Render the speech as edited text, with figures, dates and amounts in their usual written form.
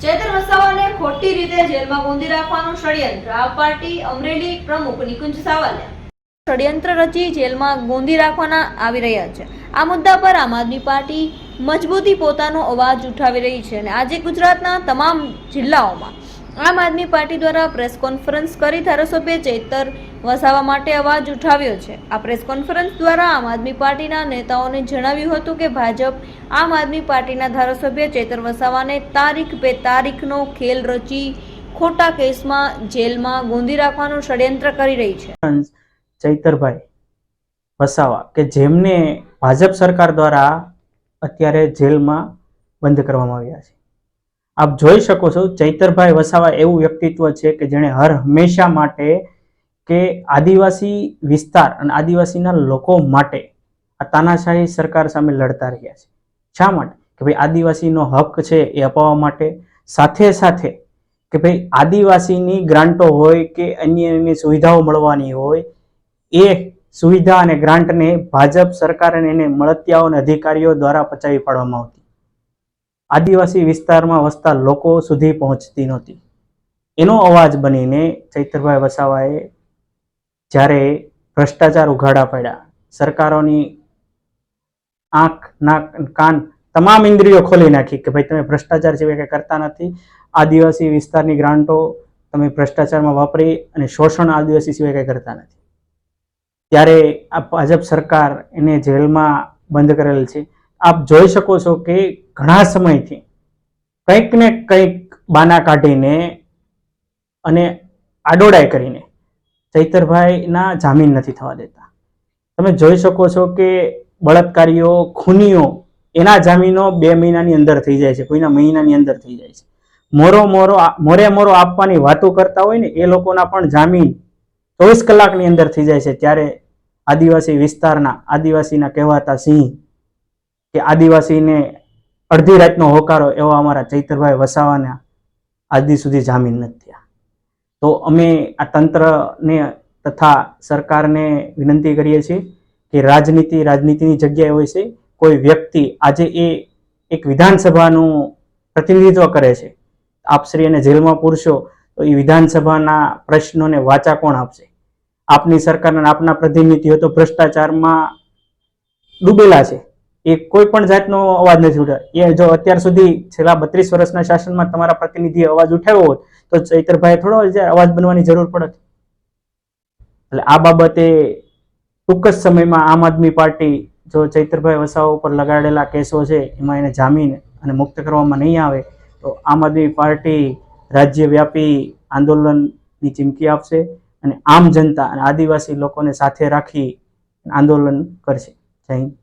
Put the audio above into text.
ચૈતર વસાવાને ખોટી રીતે જેલમાં ગોંધી રાખવાનું ષડયંત્ર આપ પાર્ટી અમરેલી પ્રમુખ નિકુંજ સાવલિયા ષડયંત્ર રચી જેલમાં ગોંધી રાખવાના આવી રહ્યા છે। આ મુદ્દા પર આમ આદમી પાર્ટી મજબૂતી પોતાનો અવાજ ઉઠાવી રહી છે અને આજે ગુજરાતના તમામ જિલ્લાઓમાં આમ આદમી પાર્ટી દ્વારા પ્રેસ કોન્ફરન્સ કરી ધારાસભ્ય ચૈતર વસાવા માટે અવાજ ઉઠાવ્યો છે। આ પ્રેસ કોન્ફરન્સ દ્વારા આમ આદમી પાર્ટીના નેતાઓને જણાવ્યું હતું કે ભાજપ આમ આદમી પાર્ટીના ધારાસભ્ય ચૈતર વસાવાને તારીખ બે તારીખનો ખેલ રચી ખોટા કેસમાં જેલમાં ગોંધી રાખવાનું ષડયંત્ર કરી રહી છે। ચૈતરભાઈ વસાવા કે જેમને ભાજપ સરકાર દ્વારા અત્યારે જેલમાં બંધ કરવામાં આવ્યા છે। આપ જોઈ શકો છો ચૈતરભાઈ વસાવા એવું વ્યક્તિત્વ છે કે જેણે હર હંમેશા માટે કે આદિવાસી વિસ્તાર અને આદિવાસીના લોકો માટે આ તાનાશાહી સરકાર સામે લડતા રહ્યા છે। શા માટે કે ભાઈ આદિવાસીનો હક છે એ અપાવવા માટે, સાથે સાથે કે ભાઈ આદિવાસીની ગ્રાન્ટો હોય કે અન્ય સુવિધાઓ મળવાની હોય એ સુવિધા અને ગ્રાન્ટને ભાજપ સરકાર અને એને મળતિયાઓ અને અધિકારીઓ દ્વારા પચાવી પાડવામાં આવતી, આદિવાસી વિસ્તારમાં વસતા લોકો સુધી પહોંચતી નહોતી। એનો અવાજ બનીને ચૈતરભાઈ વસાવાએ જ્યારે ભ્રષ્ટાચાર ઉઘાડા પડ્યા, સરકારોની આંખ, નાક, કાન તમામ ઇન્દ્રિયો ખોલી નાખી કે ભાઈ તમે ભ્રષ્ટાચાર સિવાય કંઈ કરતા નથી, આદિવાસી વિસ્તારની ગ્રાન્ટો તમે ભ્રષ્ટાચારમાં વાપરી અને શોષણ આદિવાસી સિવાય કંઈ કરતા નથી, ત્યારે આ ભાજપ સરકાર એને જેલમાં બંધ કરેલ છે। આપ જોઈ શકો છો કે ઘણા સમયથી કંઈક ને કંઈક બાના કાઢીને અને આડોડાઈ કરીને ચૈતરભાઈના જામીન નથી થવા દેતા। તમે જોઈ શકો છો કે બળાત્કારીઓ, ખૂનીઓ એના જામીનો 2 મહિનાની અંદર થઈ જાય છે, કોઈના મહિનાની અંદર થઈ જાય છે। મોરે આપવાની વાતો કરતા હોય ને એ લોકોના પણ જામીન 24 કલાકની અંદર થઈ જાય છે। ત્યારે આદિવાસી વિસ્તારના આદિવાસીના કહેવાતા સિંહ કે આદિવાસીને અડધી રાતનો હોકારો એવા અમારા ચૈતરભાઈ વસાવાના આજ સુધી જામીન નથી થયા। તો અમે આ તંત્રને તથા સરકારને વિનંતી કરીએ છીએ કે રાજનીતિની જગ્યાએ હોય છે, કોઈ વ્યક્તિ આજે એ એક વિધાનસભાનું પ્રતિનિધિત્વ કરે છે, આપશ્રી એને જેલમાં પૂરશો તો એ વિધાનસભાના પ્રશ્નોને વાચા કોણ આપશે? આપની સરકારના આપના પ્રતિનિધિઓ તો ભ્રષ્ટાચારમાં ડૂબેલા છે, એ કોઈ પણ જાતનો અવાજ નથી ઉઠાવ્યો। એ જો અત્યાર સુધી છેલ્લા 32 વર્ષના શાસનમાં તમારા પ્રતિનિધિએ અવાજ ઉઠાવ્યો હોત તો ચૈતરભાઈ થોડો અવાજ બનવાની જરૂર પડત। એટલે આ બાબતે ટૂંક જ સમયમાં આમ આદમી પાર્ટી જો ચૈતરભાઈ વસાવા ઉપર લગાડેલા કેસો છે એમાં એને જામીન અને મુક્ત કરવામાં નહીં આવે તો આમ આદમી પાર્ટી રાજ્યવ્યાપી આંદોલનની ચીમકી આપશે અને આમ જનતા અને આદિવાસી લોકોને સાથે રાખી આંદોલન કરશે। જય હિન્દ।